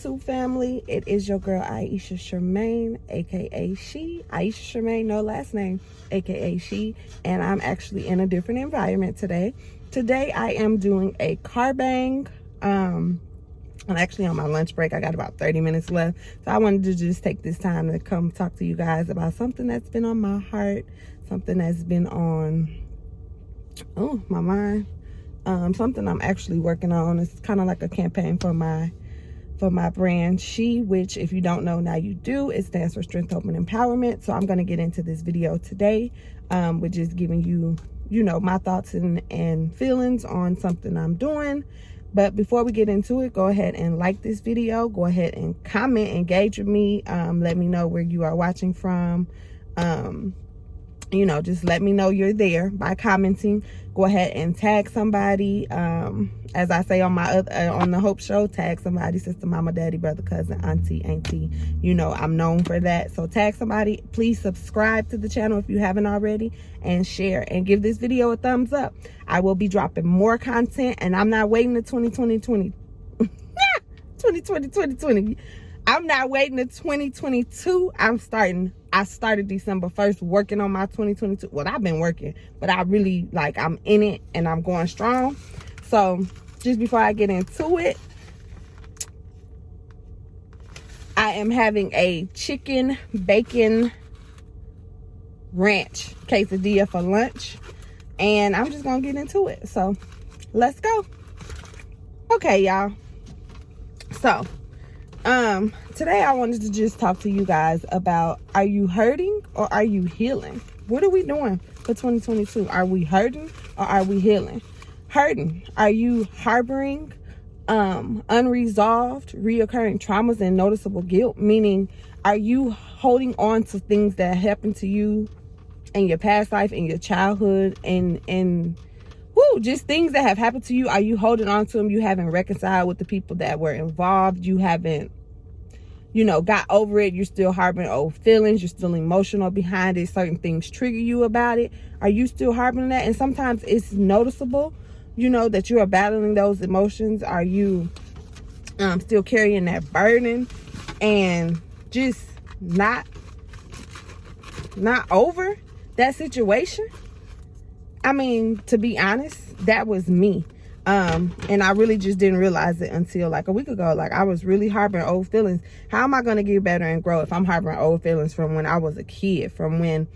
YouTube family. It is your girl Aisha Shermaine, aka She. Aisha Shermaine, no last name, aka She. And I'm actually in a different environment today. Today I am doing a carbang. I'm actually on my lunch break. I got about 30 minutes left. So I wanted to just take this time to come talk to you guys about something that's been on my heart, something that's been on my mind. Something I'm actually working on. It's kind of like a campaign for my brand S.H.E, which if you don't know, now you do. It stands for Strength, Hope, and Empowerment. So I'm going to get into this video today, with just giving you, my thoughts and feelings on something I'm doing. But before we get into it, go ahead and like this video. Go ahead and comment, engage with me. Let me know where you are watching from. Just let me know you're there by commenting. Go ahead and tag somebody. As I say on my on the Hope Show, tag somebody: sister, mama, daddy, brother, cousin, auntie. I'm known for that. So tag somebody. Please subscribe to the channel if you haven't already, and share and give this video a thumbs up. I will be dropping more content, and I'm not waiting to 2020. I'm not waiting to 2022. I started December 1st working on my 2022. Well, I've been working, but I really, I'm in it and I'm going strong. So just before I get into it, I am having a Chicken Bacon Ranch Quesadilla for lunch, and I'm just gonna get into it. So let's go. Okay, y'all. So today I wanted to just talk to you guys about, are you hurting or are you healing? What are we doing for 2022? Are we hurting or are we healing? Hurting. Are you harboring unresolved, reoccurring traumas and noticeable guilt? Meaning, are you holding on to things that happened to you in your past life, in your childhood, and just things that have happened to you? Are you holding on to them? You haven't reconciled with the people that were involved. You haven't, got over it. You're still harboring old feelings. You're still emotional behind it. Certain things trigger you about it. Are you still harboring that? And sometimes it's noticeable, that you are battling those emotions. Are you still carrying that burden and just not over that situation? I mean, to be honest, that was me. And I really just didn't realize it until a week ago. I was really harboring old feelings. How am I going to get better and grow if I'm harboring old feelings from when I was a kid, from when,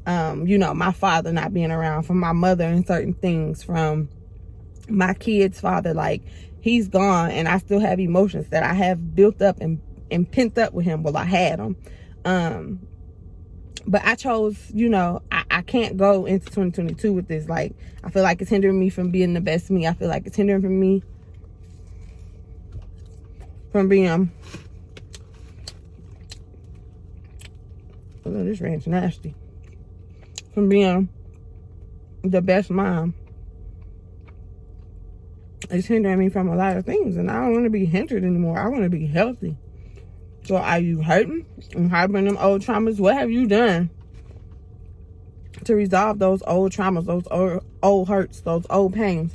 my father not being around, from my mother and certain things, from my kid's father? He's gone, and I still have emotions that I have built up and pent up with him. Well, I had them. But I chose, I can't go into 2022 with this. I feel like it's hindering me from being the best me. I feel like it's hindering from me from being, this ranch nasty, from being the best mom. It's hindering me from a lot of things, and I don't want to be hindered anymore. I want to be healthy. So are you hurting and harboring them old traumas? What have you done to resolve those old traumas, those old hurts, those old pains?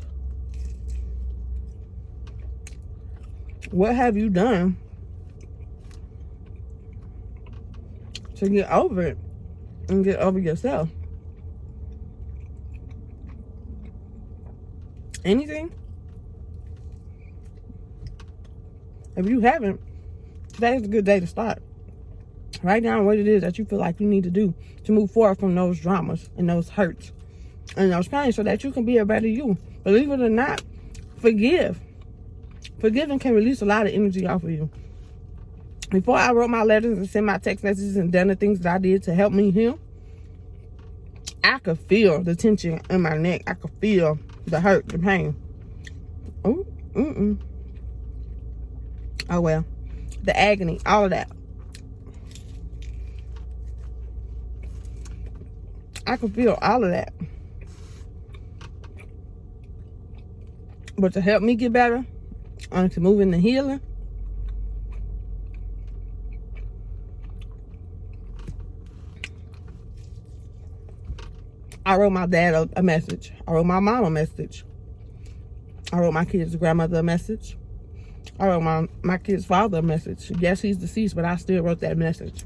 What have you done to get over it and get over yourself? Anything? If you haven't, today is a good day to start. Write down what it is that you feel like you need to do to move forward from those dramas and those hurts and those pains, so that you can be a better you. Believe it or not, forgive. Forgiving can release a lot of energy off of you. Before I wrote my letters and sent my text messages and done the things that I did to help me heal, I could feel the tension in my neck. I could feel the hurt, the pain. Oh well. The agony, all of that. I can feel all of that. But to help me get better, and to move into healing, I wrote my dad a message. I wrote my mom a message. I wrote my kids' grandmother a message. I wrote my kid's father a message. Yes, he's deceased, but I still wrote that message.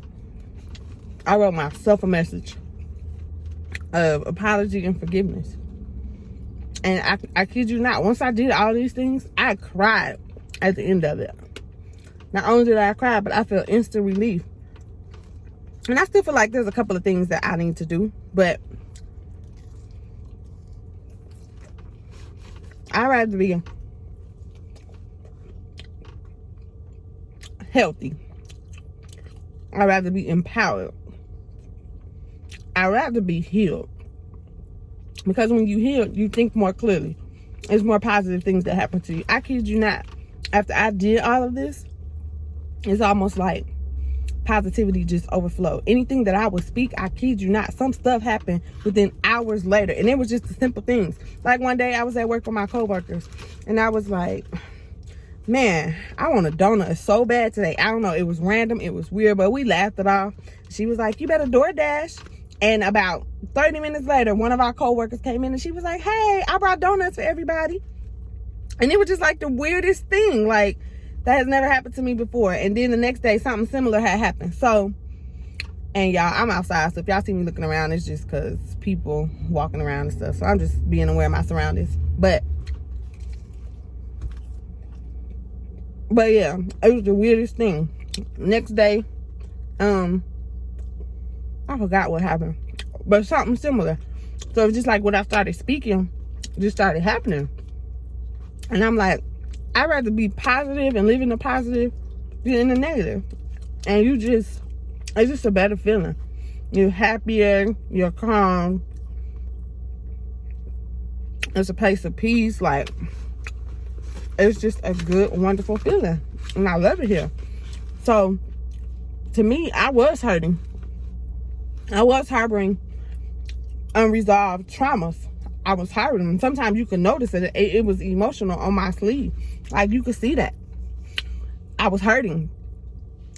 I wrote myself a message of apology and forgiveness. And I kid you not, once I did all these things, I cried at the end of it. Not only did I cry, but I felt instant relief. And I still feel like there's a couple of things that I need to do, but I'd rather be healthy. I'd rather be empowered. I'd rather be healed. Because when you heal, you think more clearly. There's more positive things that happen to you. I kid you not. After I did all of this, it's almost like positivity just overflowed. Anything that I would speak, I kid you not, some stuff happened within hours later. And it was just the simple things. Like one day I was at work with my coworkers and I was like, man, I want a donut so bad today. I don't know. It was random. It was weird, but we laughed it off. She was like, you better DoorDash. And about 30 minutes later, one of our coworkers came in and she was like, hey, I brought donuts for everybody. And it was just like the weirdest thing. Like, that has never happened to me before. And then the next day, something similar had happened. So, and y'all, I'm outside. So if y'all see me looking around, it's just because people walking around and stuff. So I'm just being aware of my surroundings. But yeah, it was the weirdest thing. Next day, I forgot what happened, but something similar. So it was just like when I started speaking, just started happening. And I'm like, I'd rather be positive and live in the positive than in the negative. And it's just a better feeling. You're happier, you're calm. It's a place of peace. Like, it's just a good, wonderful feeling. And I love it here. So, to me, I was hurting. I was harboring unresolved traumas. I was hurting. Sometimes you can notice it. It was emotional on my sleeve. Like, you could see that. I was hurting.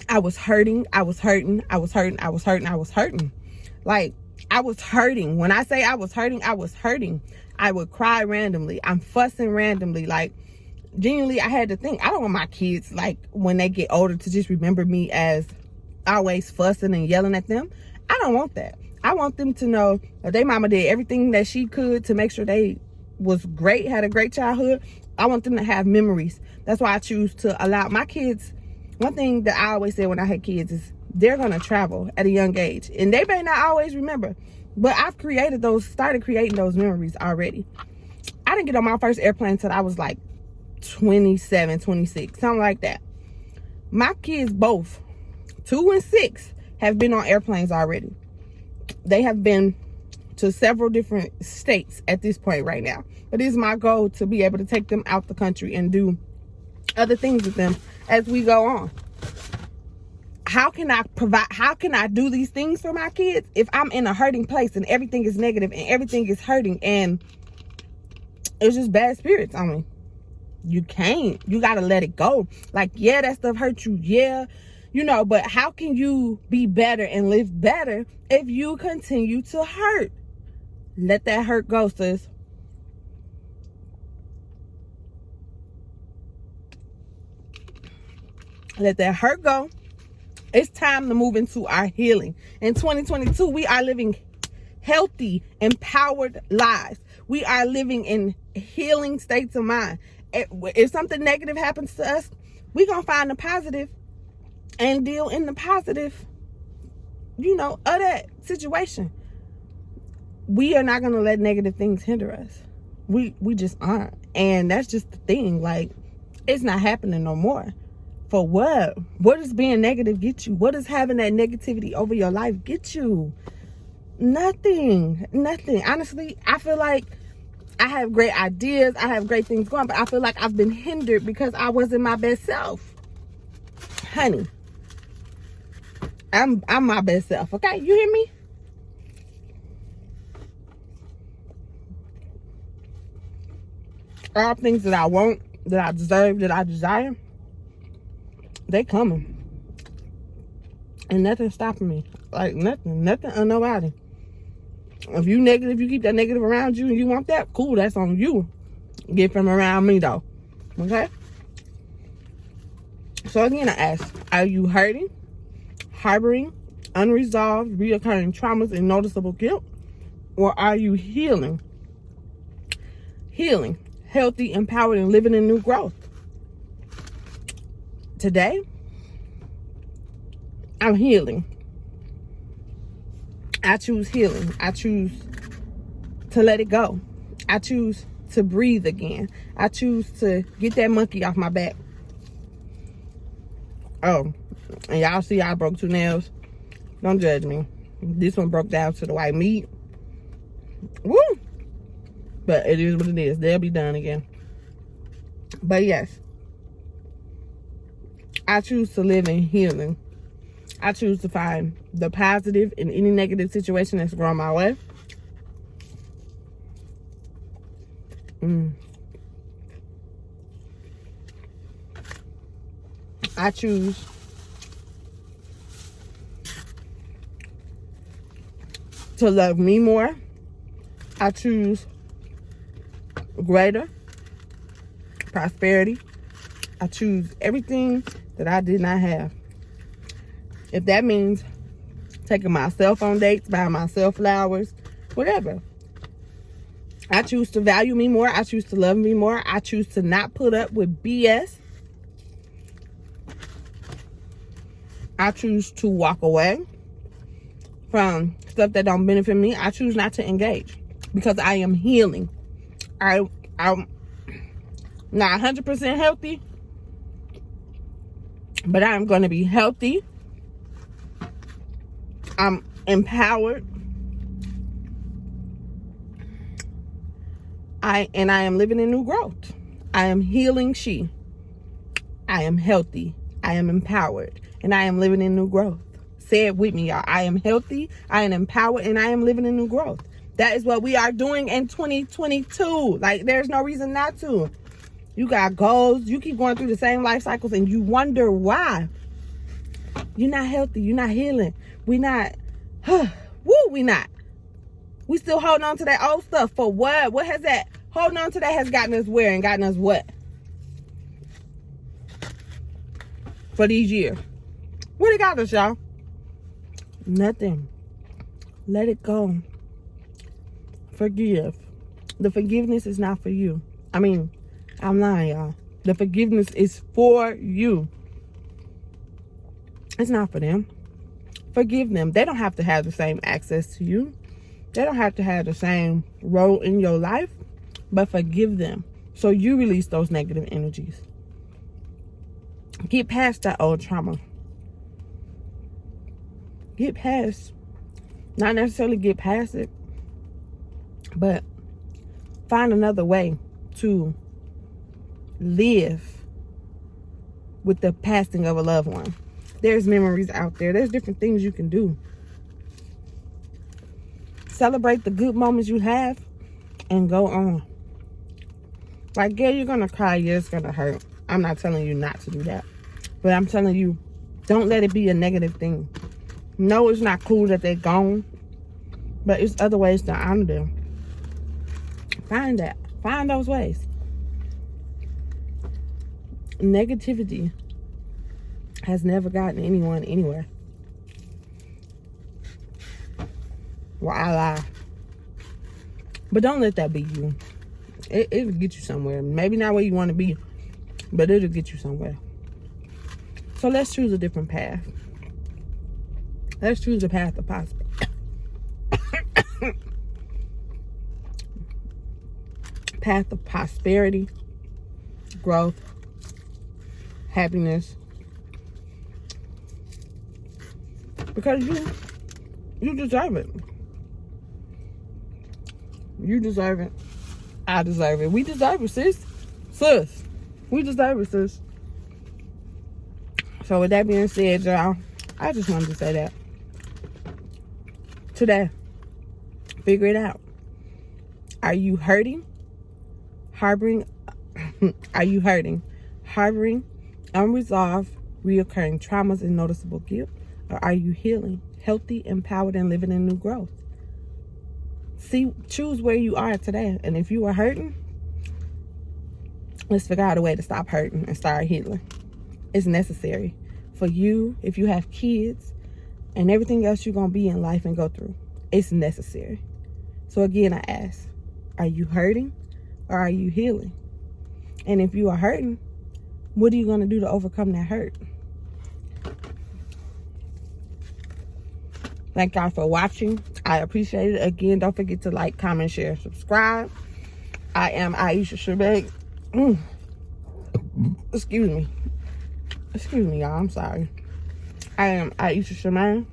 I was hurting. I was hurting. I was hurting. I was hurting. I was hurting. Like, I was hurting. When I say I was hurting, I was hurting. I would cry randomly. I'm fussing randomly. Like, genuinely, I had to think, I don't want my kids, like, when they get older, to just remember me as always fussing and yelling at them. I don't want that. I want them to know that their mama did everything that she could to make sure they was great, had a great childhood. I want them to have memories. That's why I choose to allow my kids. One thing that I always say when I had kids is they're going to travel at a young age. And they may not always remember. But I've started creating those memories already. I didn't get on my first airplane until I was like 27, 26, something like that. My kids both, 2 and 6, have been on airplanes already. They have been to several different states at this point right now. But it's my goal to be able to take them out the country and do other things with them as we go on. How can I do these things for my kids if I'm in a hurting place and everything is negative and everything is hurting and it's just bad spirits on me? You can't. You got to let it go. Like, yeah, that stuff hurt you. Yeah. You know, but how can you be better and live better if you continue to hurt? Let that hurt go, sis. Let that hurt go. It's time to move into our healing. In 2022, we are living healthy, empowered lives. We are living in healing states of mind. If something negative happens to us, we're going to find the positive and deal in the positive, of that situation. We are not going to let negative things hinder us. We just aren't. And that's just the thing. Like, it's not happening no more. For what? What does being negative get you? What does having that negativity over your life get you? Nothing. Honestly, I feel like I have great ideas. I have great things going, but I feel like I've been hindered because I wasn't my best self. Honey, I'm my best self, okay? You hear me? All things that I want, that I deserve, that I desire, they coming. And nothing's stopping me. Like, nothing or nobody. If you negative, you keep that negative around you and you want that, cool, that's on you. Get from around me, though. Okay? So again, I ask, are you hurting, harboring unresolved, reoccurring traumas and noticeable guilt? Or are you healing, healthy, empowered, and living in new growth? Today, I'm healing. I choose healing. I choose to let it go. I choose to breathe again. I choose to get that monkey off my back. Oh, and y'all see I broke 2 nails. Don't judge me. This one broke down to the white meat. Woo! But it is what it is. They'll be done again. But yes, I choose to live in healing. I choose to find the positive in any negative situation that's thrown my way. I choose to love me more. I choose greater prosperity. I choose everything that I did not have. If that means taking myself on dates, buying myself flowers, whatever. I choose to value me more. I choose to love me more. I choose to not put up with BS. I choose to walk away from stuff that don't benefit me. I choose not to engage because I am healing. I'm not 100% healthy, but I'm going to be healthy. I'm empowered. I am living in new growth. I am healing she. I am healthy. I am empowered. And I am living in new growth. Say it with me, y'all. I am healthy. I am empowered. And I am living in new growth. That is what we are doing in 2022. Like, there's no reason not to. You got goals. You keep going through the same life cycles. And you wonder why. You're not healthy. You're not healing. We not. We not. We still holding on to that old stuff. For what? What has that? Holding on to that has gotten us where and gotten us what? For these years. What it got us, y'all? Nothing. Let it go. Forgive. The forgiveness is not for you. I mean, I'm lying, y'all. The forgiveness is for you. It's not for them. Forgive them. They don't have to have the same access to you. They don't have to have the same role in your life, but forgive them so you release those negative energies. Get past that old trauma. Get past, not necessarily get past it, but find another way to live with the passing of a loved one. There's memories out there. There's different things you can do. Celebrate the good moments you have and go on. Like, yeah, you're going to cry. Yeah, it's going to hurt. I'm not telling you not to do that. But I'm telling you, don't let it be a negative thing. No, it's not cool that they're gone. But it's other ways to honor them. Find that. Find those ways. Negativity has never gotten anyone anywhere. Voila. But don't let that be you. It'll get you somewhere. Maybe not where you want to be, but it'll get you somewhere. So let's choose a different path. Let's choose a path of prosperity. Path of prosperity, growth, happiness. Because you deserve it. You deserve it. I deserve it. We deserve it, sis. Sis. We deserve it, sis. So with that being said, y'all, I just wanted to say that. Today, figure it out. Are you hurting? Harboring? Are you hurting? Harboring unresolved, reoccurring traumas and noticeable guilt? Or are you healing, healthy, empowered, and living in new growth? Choose where you are today. And if you are hurting, let's figure out a way to stop hurting and start healing. It's necessary for you, if you have kids and everything else you're going to be in life and go through. It's necessary. So again, I ask, are you hurting or are you healing? And if you are hurting, what are you going to do to overcome that hurt? Thank y'all for watching. I appreciate it. Again, don't forget to like, comment, share, subscribe. I am S.H.E. Excuse me. Excuse me, y'all. I'm sorry. I am S.H.E.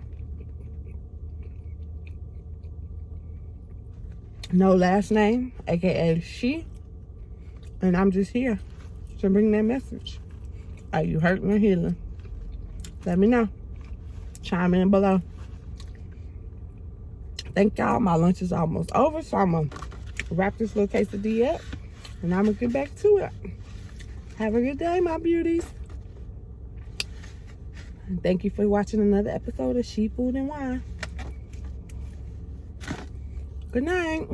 No last name, aka she. And I'm just here to bring that message. Are you hurting or healing? Let me know. Chime in below. Thank y'all. My lunch is almost over, so I'm going to wrap this little quesadilla up, and I'm going to get back to it. Have a good day, my beauties. And thank you for watching another episode of She, Food, and Wine. Good night.